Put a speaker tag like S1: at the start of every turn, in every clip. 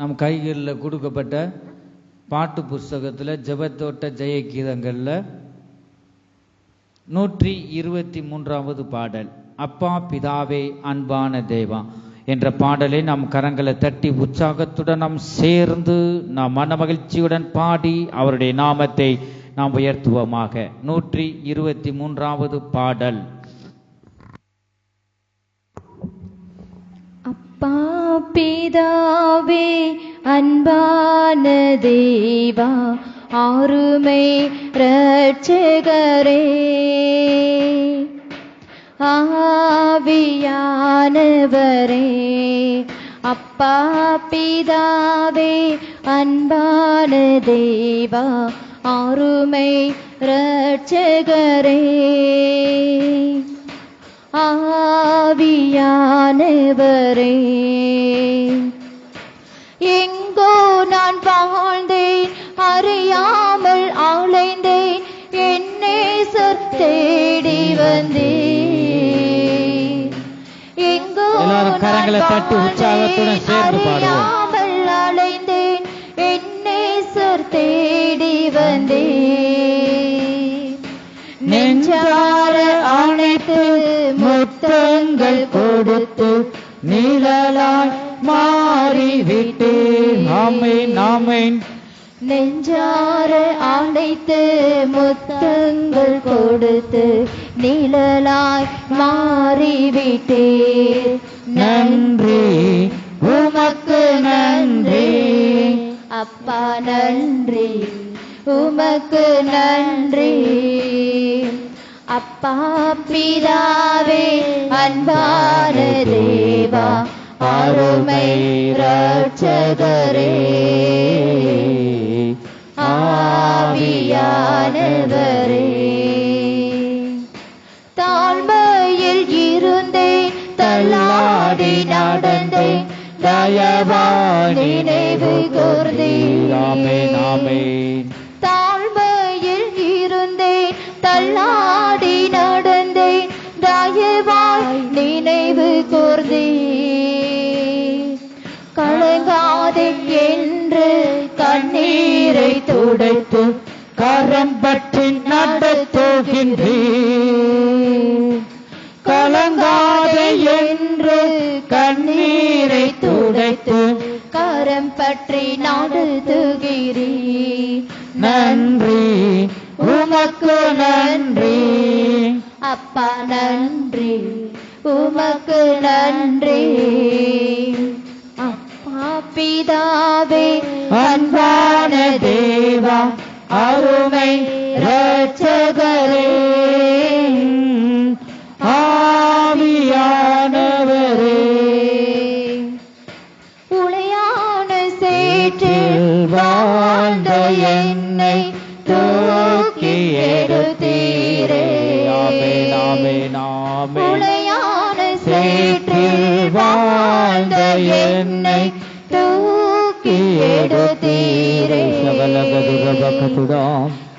S1: நம் கைகளில் கொடுக்கப்பட்ட பாட்டு புஸ்தகத்தில் ஜெபத்தோட்ட ஜெய கீதங்களில் 123வது பாடல் அப்பா பிதாவே அன்பான தேவா என்ற பாடலை நாம் கரங்களை தட்டி உற்சாகத்துடன் நாம் சேர்ந்து நாம் மன மகிழ்ச்சியுடன் பாடி அவருடைய நாமத்தை நாம் உயர்த்துவோமாக. 123வது பாடல்.
S2: அப்பா பிதாவே அன்பான தேவா ஆருமை இரட்சகரே ஆவியானவரே அப்பா பிதாவே அன்பான தேவா ஆருமை இரட்சகரே ஆவியானவரே எங்கோ நான் வாழ்ந்தேன் அறியாமல் அலைந்தேன் என்னை தேடி வந்தேன் எங்கோ
S1: கரங்களை தட்டி உற்சாகத்துடன் சேர்ந்து பாடுவோம்.
S2: அறியாமல் அலைந்தேன் என்னை தேடி வந்தேன் நெஞ்சார அணைத்து முத்தங்கள் கொடுத்து நிழலாய் மாறிவிட்டேன். ஆமென் ஆமென். நெஞ்சார அணைத்து முத்தங்கள் கொடுத்து நிழலாய் மாறிவிட்டேன். நன்றி உமக்கு நன்றி அப்பா நன்றி உமக்கு நன்றி அப்பா பிதாவே அன்பான தேவா அருமை இரட்சகரே ஆவியானவரே தாழ்மையில் இருந்தேன் தள்ளாடி நடந்தேன் தயவாய் நினைவு கூர்ந்தீர்.
S1: ஆமென் ஆமென்.
S2: தாழ்மையில் இருந்தேன் தள்ளாடி நடந்தேன் தயவாய் நினைவு கூர்ந்தீர். கலங்காதே என்று கண்ணீரை துடைத்து கரம் பற்றி நடத்துகின்றீர். கலங்காதே என்று கண்ணீரை துடைத்து கரம் பற்றி நடத்துகிறீர். நன்றி உமக்கு நன்றி அப்பா நன்றி உமக்கு நன்றி அப்பா பிதாவே அன்பான தேவா அருமை இரட்சகரே ஆவியானவரே உளையான சேற்றில் வாழ்ந்த என்னை தூக்கி எடுத்தீரே.
S1: ஆமென் ஆமென் ஆமென்.
S2: உளையான சேற்றில் வாழ்ந்த என்னை தூக்கி எடுத்தீரே.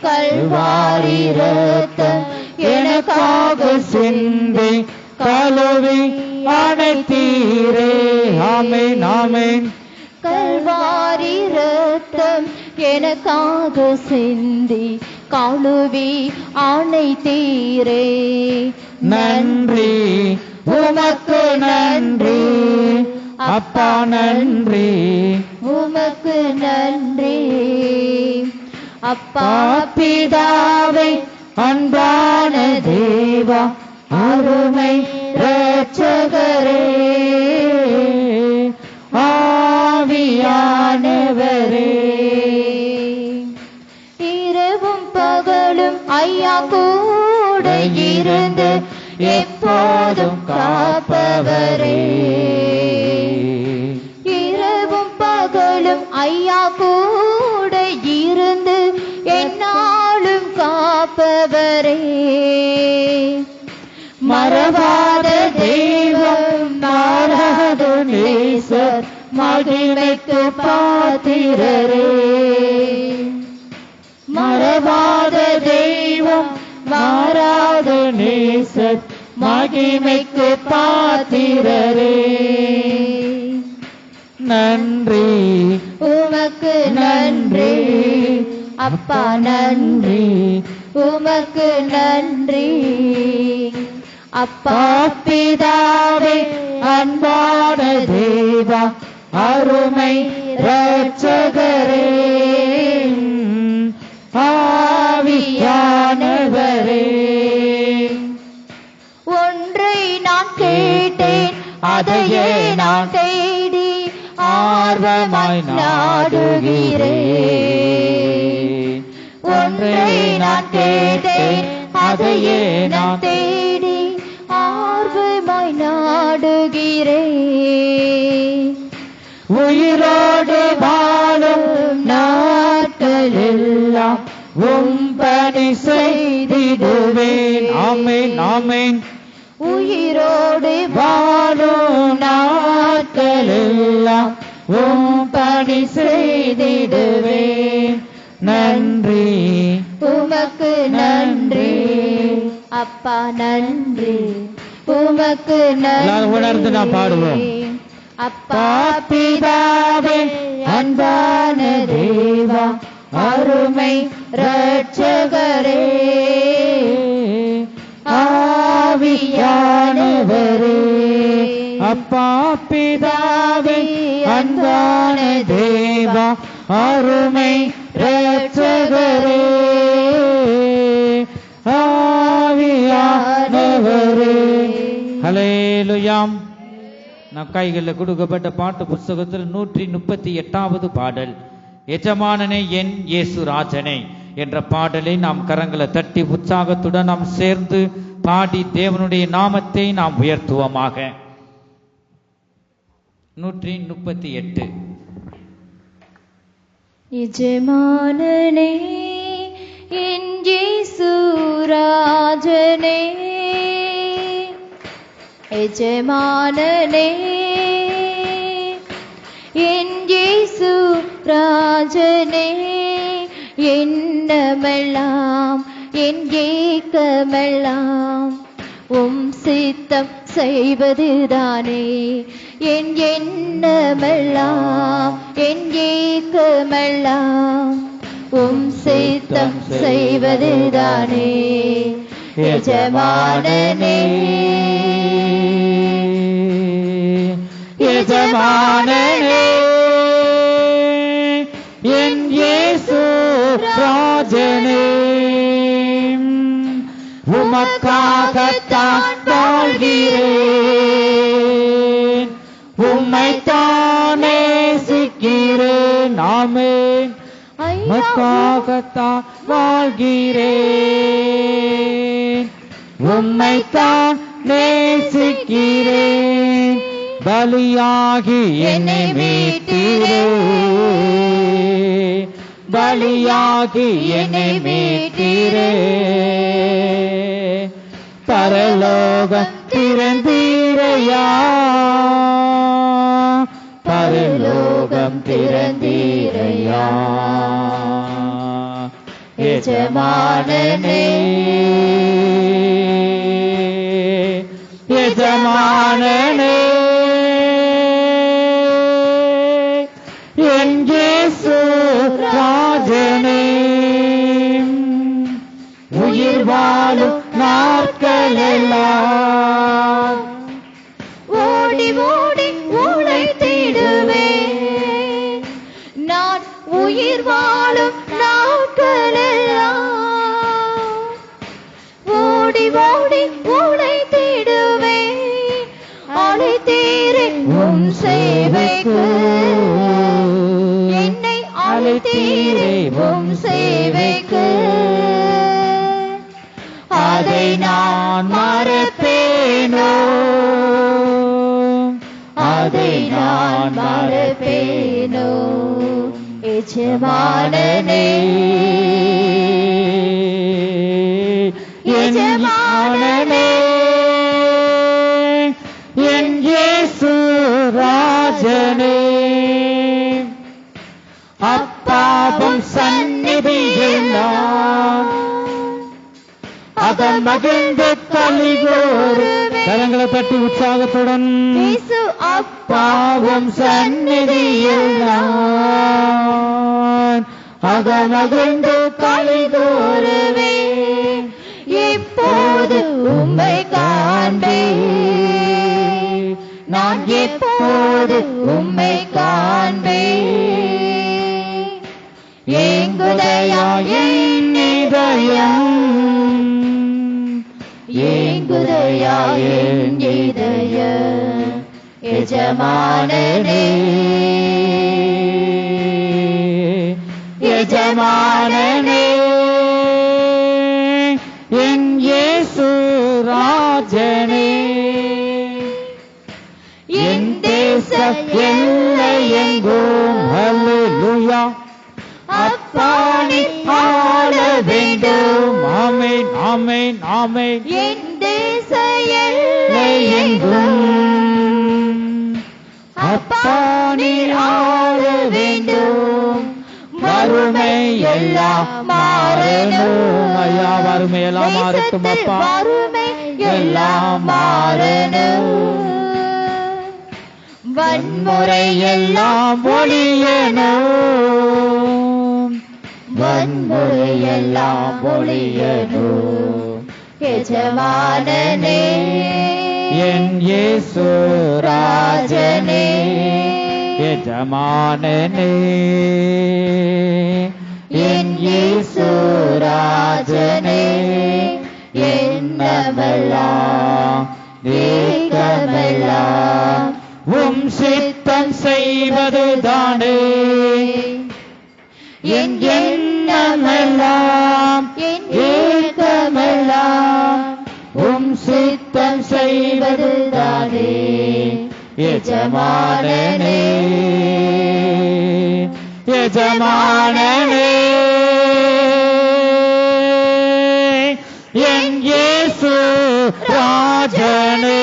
S2: கல்வாரி இரத்தம் எனக்காக சிந்தி கழுவி அணைத்தீரே. ஆமென் ஆமென். கல்வாரி இரத்தம் எனக்காக சிந்தி கழுவி அணைத்தீரே. நன்றி உமக்கு நன்றி அப்பா நன்றி உமக்கு நன்றி அப்பா பிதாவே அன்பான தேவா அருமை இரட்சகரே ஆவியானவரே இரவும் பகலும் ஐயா கூட இருந்து எப்போதும் காப்பவரே. இரவும் பகலும் ஐயா கூட இருந்து என்னாலும் காப்பவரே. மறவாத தெய்வம் மாறாத நேசர் மகிமைக்கு பாத்திரரே. மறவாத தெய்வம் மாறாத நேசர் மகிமைக்கு பாத்திரரே. நன்றி அப்பா நன்றி, உமக்கு நன்றி. அப்பா பிதாவே அன்பான தேவா, அருமை இரட்சகரே, ஆவியானவரே, ஒன்றை நான் கேட்டேன், அதையே நான் தேடி ஆர்வமாய் நாடுகிறேன். ஒன்றை நான் கேட்டேன், அதையே நான் தேடி ஆர்வமாய் நாடுகிறேன். உயிரோடு வாழும் நாட்களெல்லாம் உம்படி செய்திடுவேன். ஆமென், ஆமென். உயிரோடு வாழும் நாட்களெல்லாம் உம்படி செய்திடுவேன். நன்றி, உமக்கு நன்றி. அப்பா நன்றி, உமக்கு நன்றி. உணர்ந்து நான் பாடுவோம். அப்பா பிதாவே அன்பான தேவா, அருமை இரட்சகரே, ஆவியானவரே. அப்பா பிதாவே அன்பான தேவா, அருமை இரட்சகரே, ஆவியானவரே.
S1: ஹல்லேலூயா. நம் கைகளில் கொடுக்கப்பட்ட பாட்டு புஸ்தகத்தில் 138வது பாடல், எஜமானனே என் இயேசு ராஜனே என்ற பாடலை நாம் கரங்களை தட்டி உற்சாகத்துடன் நாம் சேர்ந்து பாடி தேவனுடைய நாமத்தை நாம் உயர்த்துவோமாக. 138.
S2: எஜமானனே என் இயேசு ராஜனே, எஜமானனே என் இயேசு ராஜனே, எண்ணமெல்லாம் என் ஏக்கமெல்லாம் உம் சித்தம் செய்வதுதானே. என் எண்ணமெல்லாம் என் ஏக்கமெல்லாம் உம் சித்தம் செய்வதுதானே. எஜமானனே, எஜமானனே என் இயேசு ராஜனே, உமக்காகத்தான் வாழ்கிறேன், உம்மைத்தான் நேசிக்கிறேன். ஆமென். உமக்காகத்தான் வாழ்கிறேன், உம்மைத்தான் நேசிக்கிறேன். பலியாகி என்னை மீட்டீரே, பலியாகி என்னை மீட்டீரே. பரலோகம் திறந்தீரையா, பரலோகம் திறந்தீரையா. எஜமானனே, எஜமானனே என் இயேசு ராஜனே, உயிர் வாழும் நாட்களெல்லாம் ஓடி ஓடி உழைத்திடுவேன். நான் உயிர் வாழும் நாட்களெல்லாம் ஓடி ஓடி உழைத்திடுவேன். அழைத்தீரே உம் சேவைக்கு, என்னை அழைத்தீரே உம் சேவைக்கு. அதை நான் மறப்பேனோ, அதை நான் மறப்பேனோ. எஜமானனே, எஜமானனே என் இயேசு ராஜனே, அப்பாவும் சந்நிதியில் நான் அதன் மகிழ்ந்து கலிகூருவேன். கரங்களை தட்டி உற்சாகத்துடன் அப்பாவும் சந்நிதியில் நான் அகமகிழ்ந்து களி கூறுவே.
S3: எப்போது உம்மை காண்பேன், நான் எப்போது உம்மை காண்பேன். ஏங்குதையா என் இதயம், ஏங்குதையா என் இதயம், எஜமானனே
S2: எஜமானனே என் இயேசு ராஜனே. என் தேச எல்லை எங்கும் ஹல்லேலூயா அப்பானே ஆள வேண்டும். ஆமென் ஆமென் ஆமென்.
S3: என் தேச எல்லை எங்கும்
S2: அப்பானே ஆள வேண்டும். வறுமை எல்லாம் மாறணும் ஐயா, வறுமை எல்லாம் மாறட்டும் அப்பா,
S3: வறுமை
S2: எல்லாம் மாறணும். வன்முறை எல்லாம் ஒழியணும், வன்முறை எல்லாம் ஒழியணும்.
S3: எஜமானனே
S2: என் இயேசு ராஜனே, எஜமானனே என் இயேசு ராஜனே. என்னமெல்லாம் ஏகமெல்லாம் உம் சித்தம் செய்வதுதானே. என் எண்ணமெல்லாம்
S3: என்
S2: ஏகமெல்லாம் உம் சித்தம் செய்வதுதானே. எஜமானனே எஜமானனே என் இயேசு ராஜனே.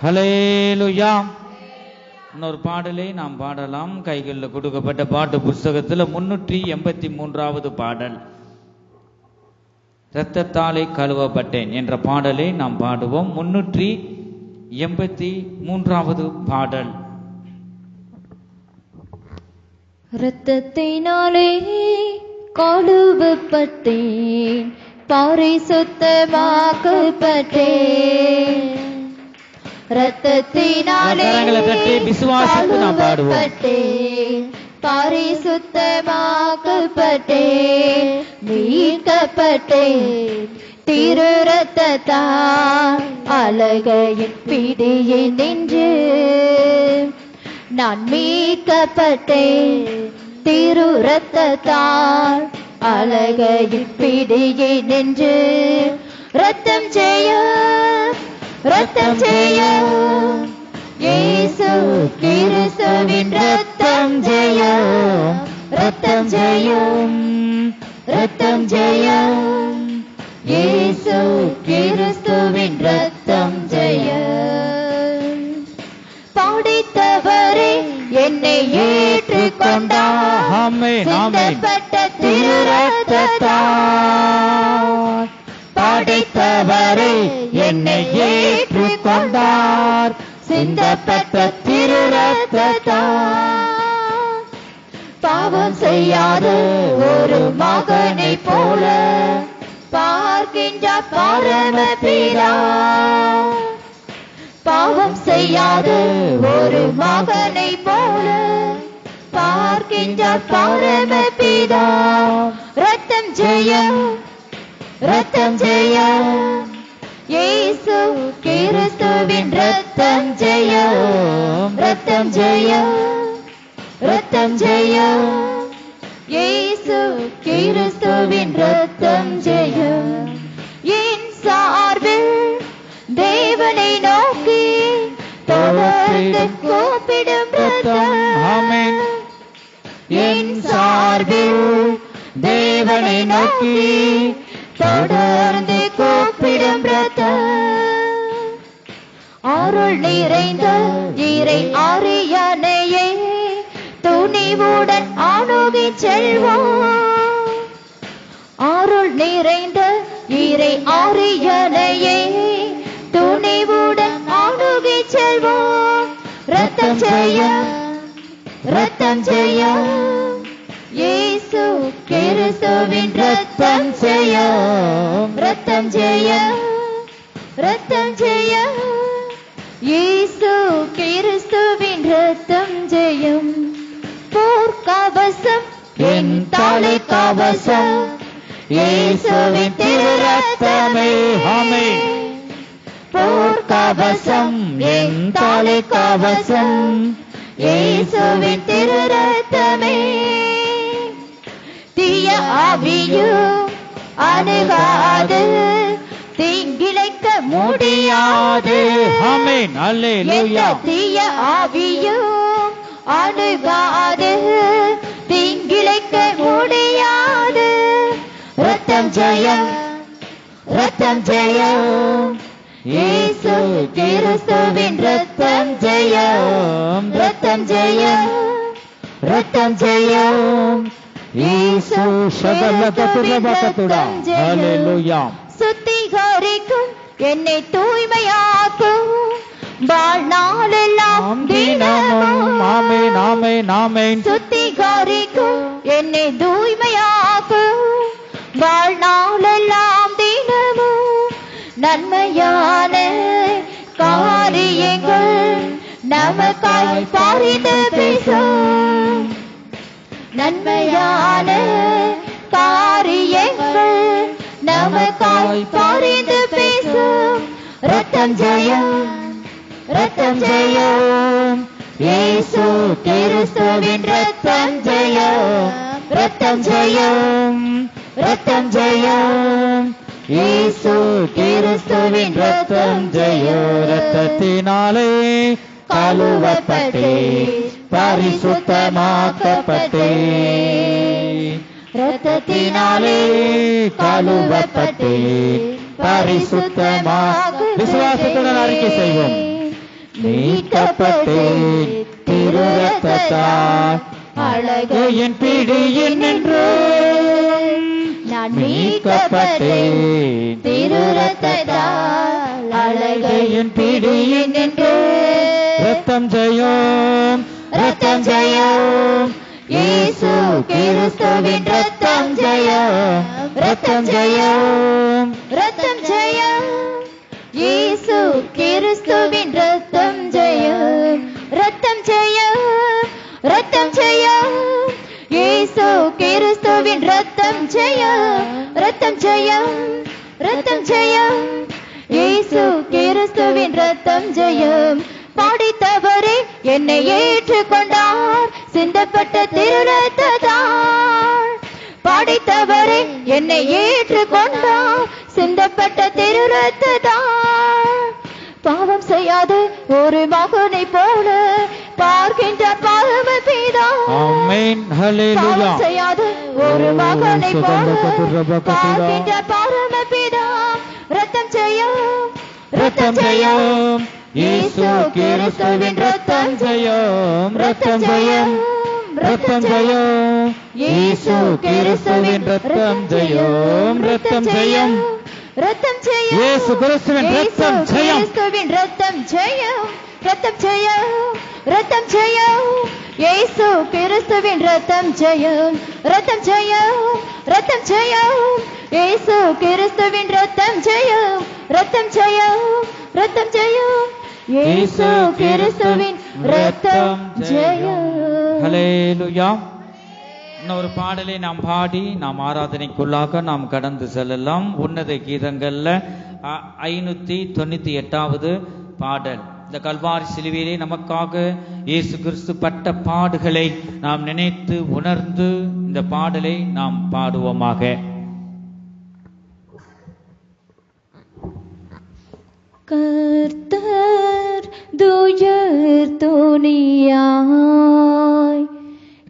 S2: ஹல்லேலூயா. இன்னொரு பாடலை நாம் பாடலாம். கைகளில் கொடுக்கப்பட்ட பாட்டு புஸ்தகத்தில் 383வது பாடல், இரத்தத்தாலே கழுவப்பட்டேன் என்ற பாடலை நாம் பாடுவோம். 383வது பாடல்.
S3: இரத்தத்தினாலே கழுவப்பட்டேன், பரிசுத்தமாக்கப்பட்டேன். இரத்தத்தினாலே
S2: விசுவாசித்து நாம் பாடுவோம்.
S3: கழுவப்பட்டேன், பரிசுத்தமாக்கப்பட்டேன், மீட்கப்பட்டேன். திரு இரத்தத்தால் அலகையின் பிடியில் நின்று நான் மீட்கப்பட்டேன். திரு இரத்தத்தால் அலகையின் பிடியில் நின்று ரத்தம் ஜெயம், ரத்தம் ஜெயம், இயேசு கிறிஸ்துவின் ரத்தம் ஜெயம், ரத்தம் ஜெயம், ரத்தம் ஜெயம், இயேசு கிறிஸ்துவின் ரத்தம் ஜெயம். படைத்தவரே என்னை ஏற்றுக்கொண்டார், சிந்தப்பட்ட திரு இரத்தத்தால். படைத்தவரே என்னை ஏற்றுக்கொண்டார், சிந்தப்பட்ட திரு இரத்தத்தால். பாவம் செய்யாத ஒரு மகனை போல பார்க்கின்ற பரமபிதா, பாவம் செய்யாத ஒரு மகனை போல பார்க்கின்ற பரமபிதா. ரத்தம் ஜெயம், ரத்தம் ஜெயம், இயேசு கிறிஸ்துவின் ரத்தம் ஜெயம், ரத்தம் ஜெயம், ரத்தம் ஜெயம், இயேசு கிறிஸ்துவின் ரத்தம் ஜெயம். என் சார்பில் தேவனை நோக்கி தொடர்ந்து கூப்பிடும் ரத்தம்.
S2: ஆமென். என் சார்பில் தேவனை நோக்கி
S3: தொடர்ந்து கூப்பிடும் ரத்தம். அருள் நிறைந்த இறை அரியணையை துணிவுடன் அணுகி செல்வோம். அருள் நிறைந்த இறை அரியணையை துணிவுடன் அணுகி செல்வோம். ரத்தம் ஜெயம், ரத்தம் ஜெயம், இயேசு கிறிஸ்துவின் ரத்தம் ஜெயம், ரத்தம் ஜெயம், ரத்தம் ஜெயம். இயேசு கிறிஸ்துவின் ரத்தம் ஜெயம். போர்க்கவசம் என் தலை கவசம், இயேசுவின் திரு ரத்தமே. ஆமென். போர்க்கவசம் என் தலை கவசம், இயேசுவின் திரு ரத்தமே. தீய ஆவியும் அணுகாது, தீங்கிழைக்க முடியாது.
S1: ஆமென். அல்லேலூயா.
S3: தீய ஆவியும் அணுகாது, தீங்கிழைக்க முடியாது. ரத்தம் ஜெயம், ரத்தம் ஜெயம். இயேசு கிறிஸ்துவின் ரத்தம் ஜெயம், ரத்தம் ஜெயம், ரத்தம் ஜெயம். இயேசு கிறிஸ்துவின் ரத்தம் ஜெயம். சுத்திகரிக்கும் என்னை தூய்மையாக்கும் வாழ்நாளெல்லாம் தினமும்.
S1: ஆமென், ஆமென், ஆமென்.
S3: சுத்திகரிக்கும் என்னை தூய்மையாக்கும் வாழ்நாளெல்லாம் தினமும். நன்மையான காரியங்கள் நமக்காய் பரிந்து பேசும். நன்மையான காரியங்கள் நமக்காய் பரிந்து பேசும். ரத்தம் ஜெயம், ரத்தம் ஜெயம். இயேசு கிறிஸ்துவின் ரத்தம் ஜெயம், ரத்தம் ஜெயம், ரத்தம் ஜெயம். இயேசு கிறிஸ்துவின் ரத்தம் ஜெயம்.
S1: ரத்தத்தினாலே
S3: கழுவப்பட்டே
S1: பரிசுத்தமாக்கப்பட்டே,
S3: ரத்தத்தினாலே கழுவப்பட்டே பரிசுத்தமாக.
S1: விசுவாசத்துடன் அறிக்கை செய்வோம்.
S3: மீட்கப்பட்டேன் திரு ரத்தத்தால், அழகு என் பிடியின் என்று. நான் மீட்கப்பட்டேன் திரு ரத்தத்தால், அழகு என் பிடியின் என்று.
S1: ரத்தம் ஜெயம்,
S3: ரத்தம் ஜெயம். இயேசு கிறிஸ்துவின் ரத்தம் ஜெயம், ரத்தம் ஜெயம், ரத்தம் ஜெயம். இயேசு கிறிஸ்துவின் ரத்தம் ஜெயம், ரத்தம் ஜெயம், ரத்தம் ஜெயம். இயேசு கிறிஸ்துவின் ரத்தம் ஜெயம், ரத்தம் ஜெயம், ரத்தம் ஜெயம். இயேசு கிறிஸ்துவின் ரத்தம் ஜெயம். பாடித்தவரே என்னை ஏற்றுக்கொண்டார் சிந்தப்பட்ட திரு ரத்தத்தால். பாடித்தவரே என்னை ஏற்றுக்கொண்டார் சிந்தப்பட்ட திரு ரத்தத்தால். பாவம் செய்யாது ஒரு மகனை போல பார்க்கின்ற பரம பிதா.
S1: ஆமென். ஹல்லேலூயா.
S3: பாவம் செய்யாது ஒரு மகனை போல பார்க்கின்ற பரம பிதா. ரத்தம் ஜெயம், ரத்தம் ஜெயம். இயேசு கிறிஸ்துவின் ரத்தம் ஜெயம், ரத்தம் ஜெயம், ரத்தம் ஜெயம். இயேசு கிறிஸ்துவின் ரத்தம் ஜெயம், ரத்தம் ஜெயம், ரத்தம் ஜெயம்.
S1: இயேசு கிறிஸ்துவின் ரத்தம் ஜெயம்,
S3: கிறிஸ்துவின் ரத்தம் ஜெயம், ரத்தம் ஜெயம், ரத்தம் ஜெயம். இயேசு கிறிஸ்துவின் ரத்தம் ஜெயம், ரத்தம் ஜெயம், ரத்தம் ஜெயம். இயேசு கிறிஸ்துவின் ரத்தம் ஜெயம், ரத்தம் ஜெயம், ரத்தம் ஜெயம். இயேசு கிறிஸ்துவின் ரத்தம் ஜெயம்.
S1: ஹல்லேலூயா. இன்னொரு பாடலை நாம் பாடி நாம் ஆராதனைக்குள்ளாக நாம் கடந்து செல்லலாம். உன்னத கீதங்கள்ல 598வது பாடல். இந்த கல்வாரி சிலுவையிலே நமக்காக இயேசு கிறிஸ்து பட்ட பாடுகளை நாம் நினைத்து உணர்ந்து இந்த பாடலை நாம் பாடுவோமாக.
S3: கர்த்தர் துயர் துணியாய்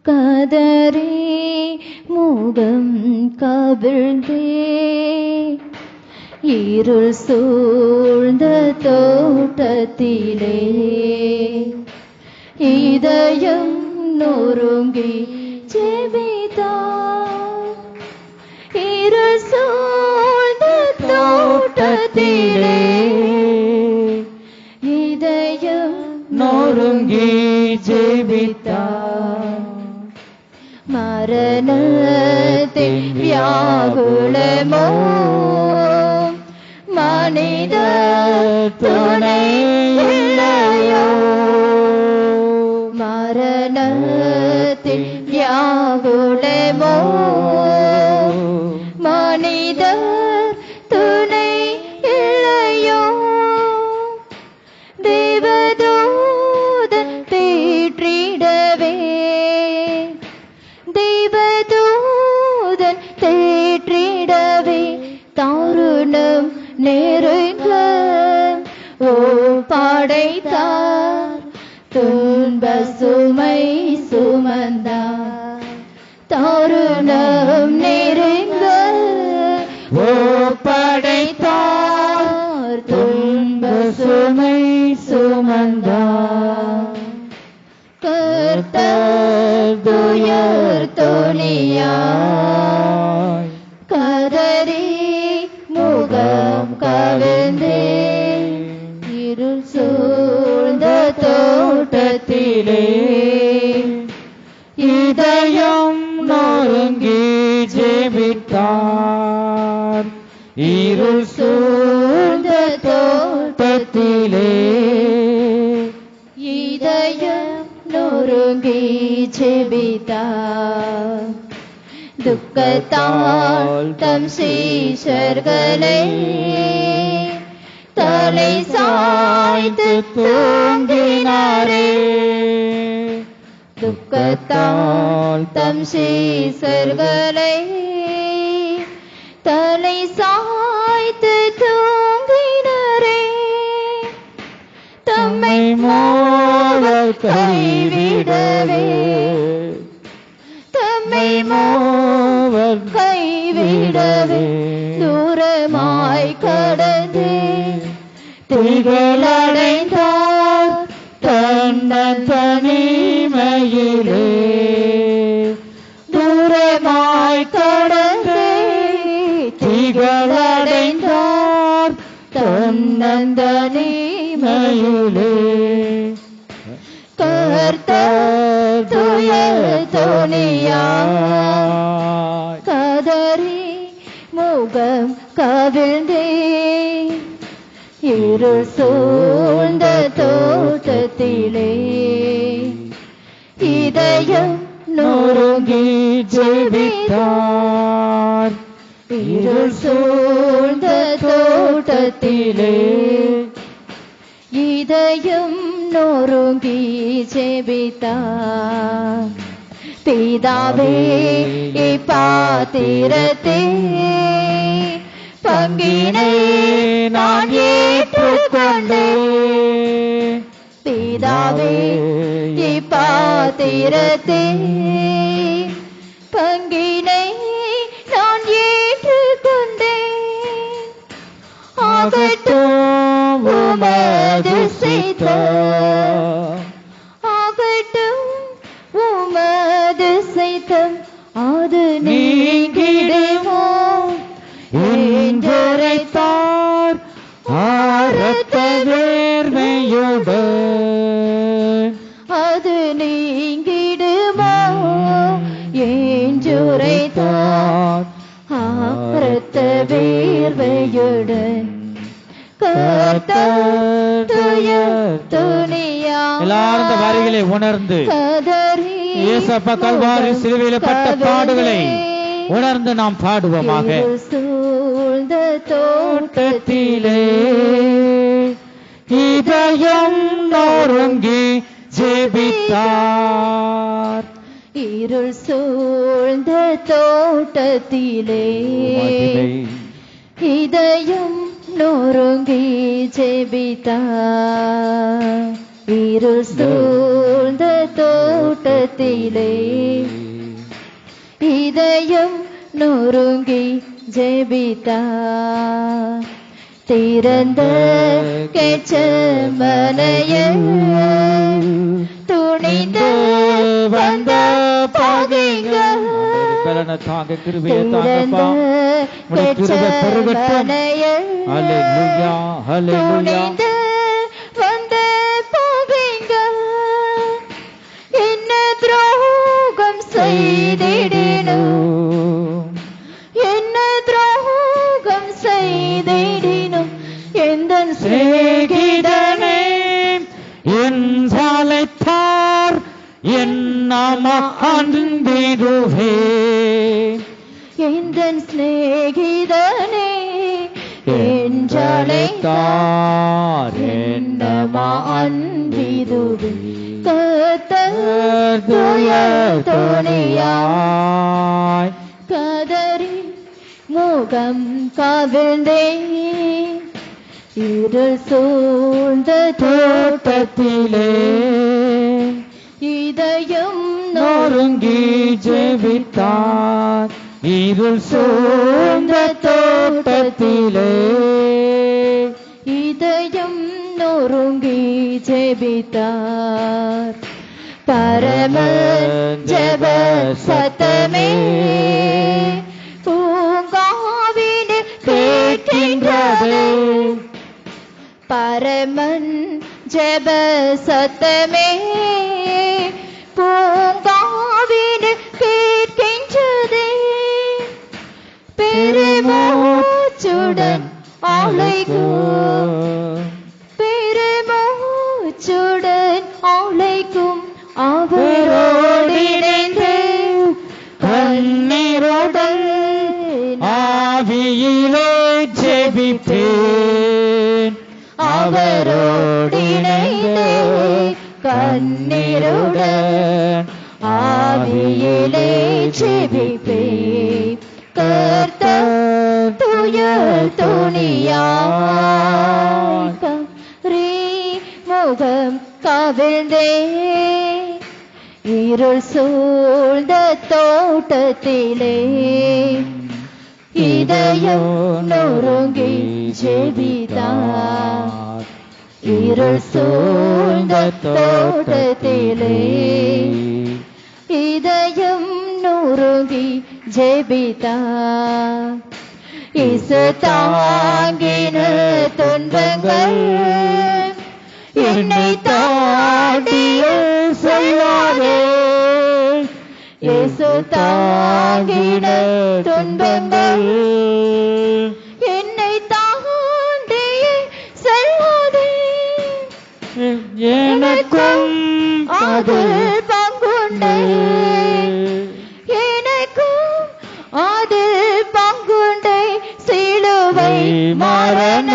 S3: கதறி முகம் கவிழ்ந்தே இருள் சூழ்ந்த தோட்டத்திலே இதயம் நொறுங்கி ஜெபித்தார். இருள் சூழ்ந்த தோட்டத்திலே இதயம்
S1: நொறுங்கி ஜெபித்தார்.
S3: மரணத்தின் வியாகுலமோ மனித துணை இல்லையோ மரணத்தின் வியாகுலமோ மனித துணை இல்லையோ தேவதூதன் தேற்றிடவே தேவதூதன் தேற்றிடவே தாருணம் நெருங்க ஓ படைத்தார் துன்ப சுமை சுமந்தார் தாருணம் நெருங்க ஓ படைத்தார் துன்ப சுமை சுமந்தார் கர்த்தர் துயர் தோணியாய் கதறி முகம் கவிழ்ந்தே இருள் சூழ்ந்த தோட்டத்திலே
S1: இதயம் நொறுங்கி ஜெபித்தார் இருள் சூழ்ந்த தோட்டத்திலே
S3: இதயம் நொறுங்கி ஜெபித்தார் துக்கத்தால் தம் சீஷர்களை தலை சாய்த்து தூங்கினாரே துக்கத்தால் தம் சீஷர்களை தலை சாய்த்து தூங்கினாரே தம்மை மோவர் கைவிடவே தம்மை மோவர் கைவிடவே தூரமாய் கடந்து திகழடைந்தார் தன்னன் தனிமையிலே தூரமாய் கடந்து திகழடைந்தார் தன்னன் தனிமையிலே கர்த்தர் துயர் தோணியாய் கதறி முகம் கவிழ்ந்தே இருள் சூழ்ந்த தோட்டத்திலே இதயம் நொறுங்கி ஜெபித்தார் இருள் சூழ்ந்த தோட்டத்திலே இதயம் நொறுங்கி ஜெபித்தார் பிதாவே இப்பாத்திரத்தே பங்கினை நான் ஏற்றுக்கொண்டேன் பிதாவே இப்பாத்திரத்தே பங்கினை நான் ஏற்றுக்கொண்டேன் ஆகட்டும் உமது சித்தம் ஆகட்டும் உமது சித்தம் அது நீங்கிடுமோ என்றுரைத்தார் ஆரத்த வேர்மையுடன் அது நீங்கிடுமோ என்றுரைத்தார் ஆரத்த வேர்வையுடன் கர்த்தர் துயர் துணியாய்
S1: எல்லாரும் இந்த வரிகளை உணர்ந்து
S3: கதறி
S1: இயேசப்பா கல்வாரி சிலுவையிலே பட்ட பாடுகளை உணர்ந்து நாம் பாடுவோமாக.
S3: சூழ்ந்த தோட்டத்திலே
S1: இதயம் நொறுங்கி ஜெபித்தார்
S3: இருள் சூழ்ந்த தோட்டத்திலே இதயம் நொறுங்கி ஜெபித்தார் இருள் சூழ்ந்த தோட்டத்திலே இதயம் நொறுங்கி ஜெபித்தார் திறந்த கெச்சமனையில் துணிந்து வந்த பகைகள்
S1: பலனை தாங்க கிருபையை தாங்கப்பா உம்முடைய கிருபை பெருகட்டும். ஹல்லேலூயா ஹல்லேலூயா.
S3: துணிந்து வந்த பகைகள் என்ன துரோகம் செய்திடினும் என்ன துரோகம் செய்திடினும் எந்தன்
S1: சிநேகிதனே என்றழைத்தார் என் நாம அன்பிடுவே.
S3: எந்தன் சிநேகிதனே என்றழைத்தார் என் நாம அன்பிடுவே. கர்த்தர் துயர் துணியாய் கதறி முகம் கவிழ்ந்தே இருள் சூழ்ந்த தோட்டத்திலே இதயம்
S1: நொறுங்கி ஜெபித்தார். இருள் சூழ்ந்த தோட்டத்திலே
S3: இதயம் நொறுங்கி ஜெபித்தார். பரம ஜெப சத்தமே பூங்காவின் கேட்கின்றது. பரமன் ஜெப சத்தமே பூங்காவின் கேட்கின்றது. பெருமூச்சுடன் அழைக்கும் பெருமூச்சுடன் அழைக்கும் அவரோடு இணைந்து
S1: கண்ணீருடன் ஆவியிலே ஜெபித்தேன்.
S3: அவரோடு இணைந்து கண்ணீருடன் ஆவியிலே ஜெபிப்பேன். கர்த்தர் துயர் துணியாய் கரி முகம் கவிழ்ந்தே இருள் சூழ்ந்த தோட்டத்திலே இதயம் நொறுங்கி ஜெபித்தார். இருள் சூழ்ந்த தோட்டத்திலே இதயம் நொறுங்கி ஜெபித்தார். இயேசு தாங்கின துன்பங்கள் என்னை தாண்டிய செல்லாதே. இயேசு தாங்கின துன்பங்கள் என்னை தாண்டிய செல்லாதே.
S1: எனக்கும்
S3: அதில் பங்குண்டே எனக்கும் அதில் பங்குண்டே. சிலுவை மரண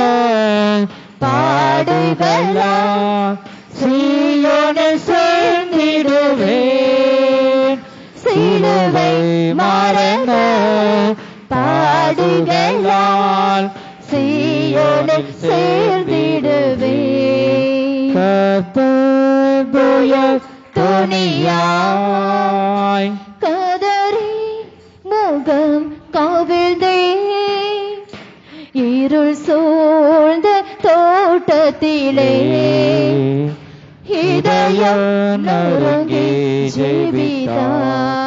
S3: பாடுகளா
S1: சீயோனில் சேர்ந்திடுவேன்.
S3: சிலுவை மரண பாடுகளால் சீயோனில் சேர்ந்திடுவேன்.
S1: கர்த்தர் துயர்
S3: துணியாய் கதறி முகம் கவிழ்ந்தே இருள் சூழ்ந்த தோட்டத்திலே இதயம் நொறுங்கி ஜெபித்தார்.